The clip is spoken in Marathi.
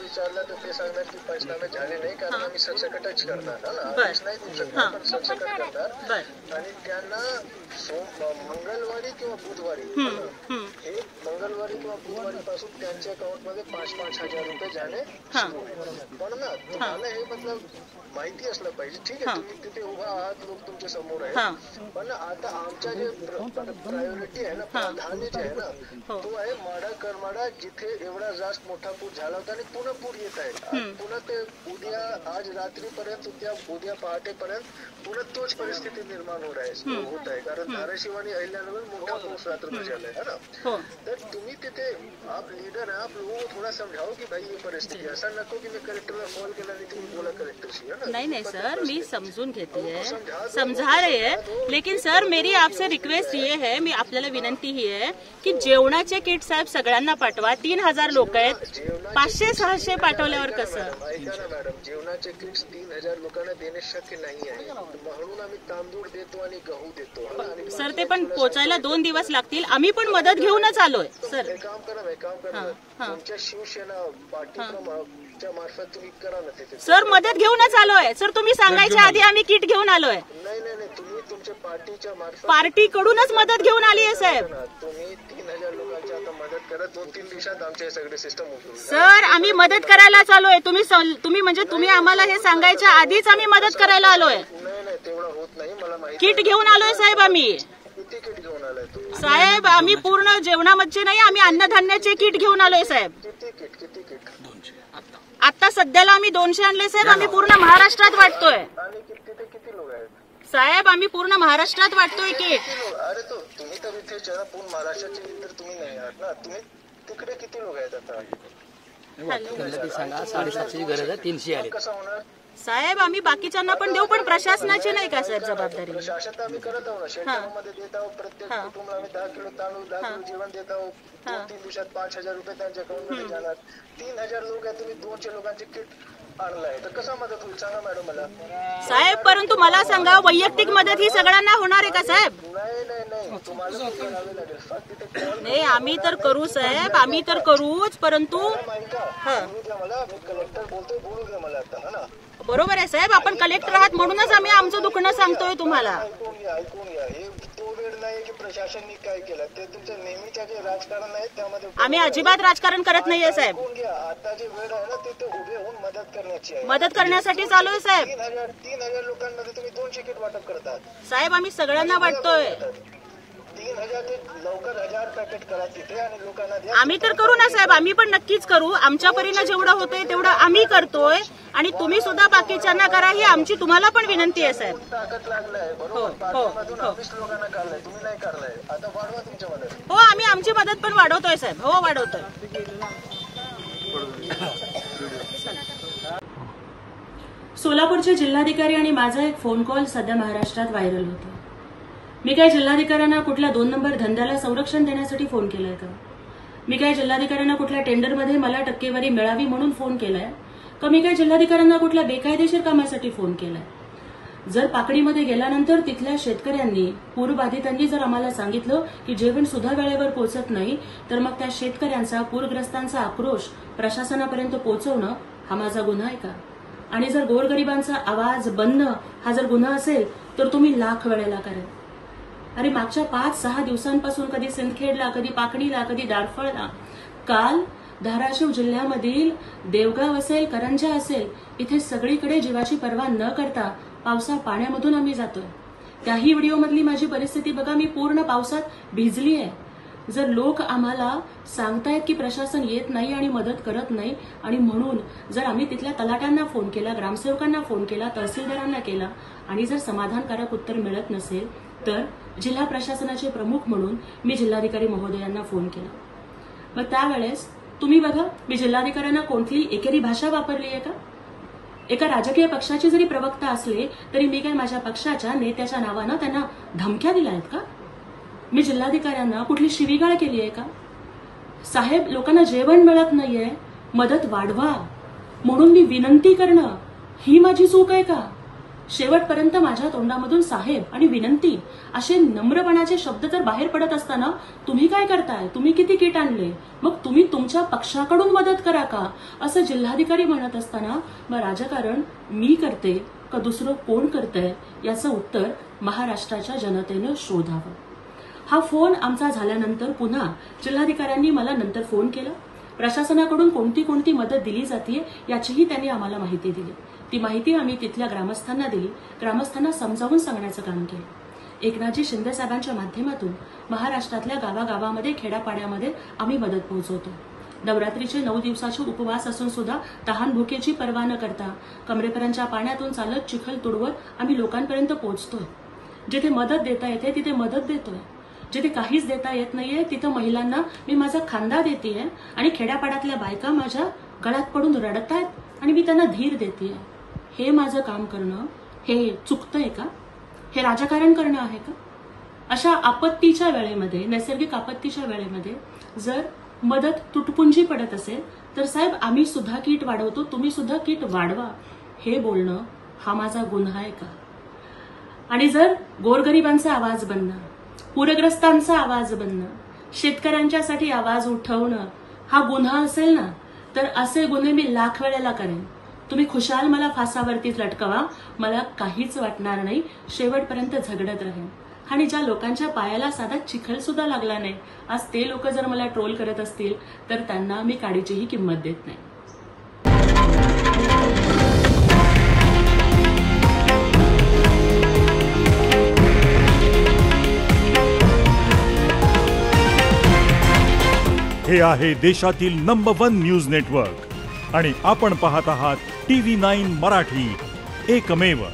विचारलं तर ते सांगणार की पंचनामे झाले नाही कारण आम्ही सरसकटच करणार आदेश नाही देऊ शकणार पण सरसकट करणार आणि त्यांना मंगळवारी किंवा बुधवारी हे मंगळवारी किंवा बुधवारी पासून त्यांच्या अकाउंट मध्ये 5,000 रुपये जाणे सुरू आहे. पण ना तुम्हाला हे मतलब माहिती असलं पाहिजे. ठीक आहे तुम्ही तिथे उभा आहात लोक तुमच्या समोर आहे पण आता आमच्या जे प्रायोरिटी आहे ना प्राधान्य जे आहे ना तो आहे माडा करमाडा जिथे एवढा जास्त मोठा पूर झाला होता आणि पुन्हा पूर येत आहे. पुन्हा ते उद्या आज रात्रीपर्यंत उद्या पहाटेपर्यंत पुन्हा तोच परिस्थिती निर्माण होत आहे कारण धाराशिव आणि अहिल्यानगर मोठा पाऊस रात्रभर झालाय है ना. तर तुम्ही तिथे आप लीडर आहे आप लोगों को थोड़ा समझाओ की भाई ये परिस्थिती ऐसा नको की मी कलेक्टरला कॉल केला आणि तुम्ही बोला कलेक्टरशी. नहीं सर मी समझून घेती है समझा रहे हैं लेकिन सर मेरी आपसे रिक्वेस्ट ये है मी आपल्याला विनंती ही आहे की जेवणाचे किट साहेब सगळ्यांना पाठवा. 3,000 लोक आहेत 500-600 पाठवल्यावर कसं. ऐका ना मॅडम जेवणाचे किट्स 3,000 लोकांना देणे शक्य नाही आहे म्हणून आम्ही तांदूळ देतो आणि गहू देतो. सर ते पण पोचायला 2 दिवस लागतील. आम्ही पण मदत घेऊनच आलोय सर. काम करा तुमच्या शिवसेना पार्टीच्या मार्फत तुम्ही करा ना तिथे. सर मदत घेऊनच आलोय सर. तुम्ही सांगायच्या आधी आम्ही किट घेऊन आलोय. नाही तुम्ही तुमच्या पार्टीच्या मार्फत पार्टीकडूनच मदत घेऊन आली आहे साहेब. तुम्ही 3,000 लोकांची आता मदत करा. 2-3 दिवसात आमचे सगळे सिस्टम होईल. सर आम्ही मदत करायला आलोय. तुम्ही म्हणजे तुम्ही आम्हाला हे सांगायच्या आधीच आम्ही मदत करायला आलोय. नाही तेवढं होत नाही मला माहिती. किट घेऊन आलोय साहेब आम्ही. किती किट घेऊन आलाय तुम्ही साहेब. आम्ही पूर्ण जेवणामध्ये नाही आम्ही अन्नधान्याचे किट घेऊन आलोय साहेब. किती किट 200 आता सध्याला आम्ही 200 आणले साहेब. आम्ही पूर्ण महाराष्ट्रात वाटतोय. आणि किती लोक आहेत साहेब आम्ही पूर्ण महाराष्ट्रात वाटतोय किट. अरे तो तुम्ही तर इथे पूर्ण महाराष्ट्राचे तर तुम्ही नाही आहात ना. तुम्ही तिकडे किती लोक आहेत आता सांगा. 750ची गरज आहे 300 आले. कसं होणार साहेब आम्ही बाकीच्यांना पण देऊ पण प्रशासनाची नाही का साहेब जबाबदारी. प्रशासन आम्ही करत आहोत शेतकऱ्यांमध्ये देत आहोत. प्रत्येक कुटुंबाला आम्ही 10 किलो तांदूळ 10 किलो जेवण देत आहोत. 2-3 दिवसात 5,000 रुपये त्यांच्या अकाउंटमध्ये जाणार. 3,000 लोक आहेत तुम्ही 200 लोकांचे किट आणलाय तर कसा मदत होईल सांगा मॅडम मला. साहेब परंतु मला सांगा वैयक्तिक मदत ही सगळ्यांना होणार आहे का साहेब. नाही तुम्हाला करावे लागेल. नाही आम्ही तर करू साहेब आम्ही तर करूच परंतु मला मी कलेक्टर बोलतोय बोलू द्या मला आता है ना. बरोबर आहे साहेब आपण कलेक्टर आहात म्हणूनच आम्ही आमचं दुखणं सांगतोय तुम्हाला. ऐकून घ्या हे तो वेळ नाही की प्रशासनाने काय केलं ते तुमचं नेहमीचं जे राजकारण आहे त्यामध्ये आम्ही अजिबात राजकारण करत नाहीये साहेब. ऐकून घ्या आता जे वेळ आहे ना ते उभे होऊन मदत करण्याची आहे. मदत करण्यासाठी चालू आहे साहेब. 3,000 लोकांमध्ये तुम्ही 200 किट वाटप करतात साहेब. आम्ही सगळ्यांना वाटतोय. 3,000 ते लवकर 1,000 पॅकेट करा तिथे आणि लोकांना द्या. आम्ही तर करू ना साहेब. आम्ही पण नक्कीच करू. आमच्या परीने जेवढं होतंय तेवढं आम्ही करतोय आणि तुम्ही सुद्धा बाकीच्यांना करा ही आमची तुम्हाला पण विनंती आहे साहेब. ताकद लागलाय बरोबर. 20 लोकांना काढलाय तुम्ही नाही काढलाय आता वाढवा तुमच्या मदत. हो आम्ही आमची मदत पण वाढवतोय साहेब. हो वाढवतोय. सोलापूरचे जिल्हाधिकारी आणि माझा एक फोन कॉल सध्या महाराष्ट्रात व्हायरल होतो. मी काय जिल्हाधिकाऱ्यांना कुठल्या 2 नंबर धंद्याला संरक्षण देण्यासाठी फोन केलाय का. मी काय जिल्हाधिकाऱ्यांना कुठल्या टेंडरमध्ये मला टक्केवारी मिळावी म्हणून फोन केलाय का. मी काय जिल्हाधिकाऱ्यांना कुठल्या बेकायदेशीर कामासाठी फोन केलाय. जर पाकडीमध्ये गेल्यानंतर तिथल्या शेतकऱ्यांनी पूरबाधितांनी जर आम्हाला सांगितलं की जेवण सुद्धा वेळेवर पोहोचत नाही तर मग त्या शेतकऱ्यांचा पूरग्रस्तांचा आक्रोश प्रशासनापर्यंत पोहोचवणं हा माझा गुन्हा आहे का. आणि जर गोरगरिबांचा आवाज बनणं हा जर गुन्हा असेल तर तुम्ही लाख वेळेला करा. अरे मागच्या 5-6 दिवसांपासून कधी सिंदखेडला कधी पाकडीला कधी दारफळला काल धाराशिव जिल्ह्यामधील देवगाव असेल करंजा असेल इथे सगळीकडे जीवाची पर्वा न करता पावसा पाण्यामधून आम्ही जातोय. त्याही व्हिडिओमधली माझी परिस्थिती बघा. मी पूर्ण पावसात भिजली आहे. जर लोक आम्हाला सांगतायत की प्रशासन येत नाही आणि मदत करत नाही आणि म्हणून जर आम्ही तिथल्या तलाट्यांना फोन केला ग्रामसेवकांना फोन केला तहसीलदारांना केला आणि जर समाधानकारक उत्तर मिळत नसेल तर जिल्हा प्रशासनाचे प्रमुख म्हणून मी जिल्हाधिकारी महोदयांना फोन केला. मग त्यावेळेस तुम्ही बघा मी जिल्हाधिकाऱ्यांना कोणतीही एकेरी भाषा वापरली आहे का. एका राजकीय पक्षाचे जरी प्रवक्ता असले तरी मी काय माझ्या पक्षाच्या नेत्याच्या नावानं त्यांना धमक्या दिल्या आहेत का. मी जिल्हाधिकाऱ्यांना कुठली शिवीगाळ केली आहे का. साहेब लोकांना जेवण मिळत नाहीये मदत वाढवा म्हणून मी विनंती करणं ही माझी चूक आहे का. शेवटपर्यंत माझ्या तोंडामधून साहेब आणि विनंती असे नम्रपणाचे शब्द जर बाहेर पडत असताना तुम्ही काय करताय, तुम्ही किती किट आणले, मग तुम्ही तुमच्या पक्षाकडून मदत करा का, असं जिल्हाधिकारी म्हणत असताना मग राजकारण मी करते का दुसरं कोण करतंय याचं उत्तर महाराष्ट्राच्या जनतेनं शोधावं. हा फोन आमचा झाल्यानंतर पुन्हा जिल्हाधिकाऱ्यांनी मला नंतर फोन केला. प्रशासनाकडून कोणती कोणती मदत दिली जाते याचीही त्यांनी आम्हाला माहिती दिली. ती माहिती आम्ही तिथल्या ग्रामस्थांना दिली. ग्रामस्थांना समजावून सांगण्याचं काम केलं. एकनाथजी शिंदे साहेबांच्या माध्यमातून महाराष्ट्रातल्या गावागावामध्ये खेड्यापाड्यामध्ये आम्ही मदत पोहोचवतो. नवरात्रीचे 9 दिवसाचे उपवास असून सुद्धा तहान भुकेची पर्वा न करता कमरेपर्यंतच्या पाण्यातून चालत चिखल तुडवत आम्ही लोकांपर्यंत पोहोचतोय. जिथे मदत देता येते तिथे मदत देतोय. जिथे काहीच देता येत नाहीये तिथं महिलांना मी माझा खांदा देतेय आणि खेड्यापाड्यातल्या बायका माझ्या गळ्यात पडून रडतायत आणि मी त्यांना धीर देतेय. हे माझं काम करणं हे चुकतंय का? हे राजकारण करणं आहे का? अशा आपत्तीच्या वेळेमध्ये, नैसर्गिक आपत्तीच्या वेळेमध्ये जर मदत तुटपुंजी पडत असेल तर साहेब आम्ही सुद्धा किट वाढवतो, तुम्ही सुद्धा किट वाढवा, हे बोलणं हा माझा गुन्हा आहे का? आणि जर गोरगरिबांचा आवाज बनणं, पूरग्रस्तांचा आवाज बनणं, शेतकऱ्यांच्यासाठी आवाज उठवणं हा गुन्हा असेल ना, तर असे गुन्हे मी लाख वेळेला करेन. तुम्ही खुशाल मला फासावरतीच लटकवा, मला काहीच वाटणार नाही. शेवटपर्यंत झगडत राहीन. आणि ज्या लोकांच्या पायाला साधा चिखल सुद्धा लागला नाही, आज ते लोक जर मला ट्रोल करत असतील तर त्यांना मी काडीचीही किंमत देत नाही. हे आहे देशातील नंबर 1 न्यूज नेटवर्क आणि आपण पाहत आहात TV9 मराठी, एकमेव.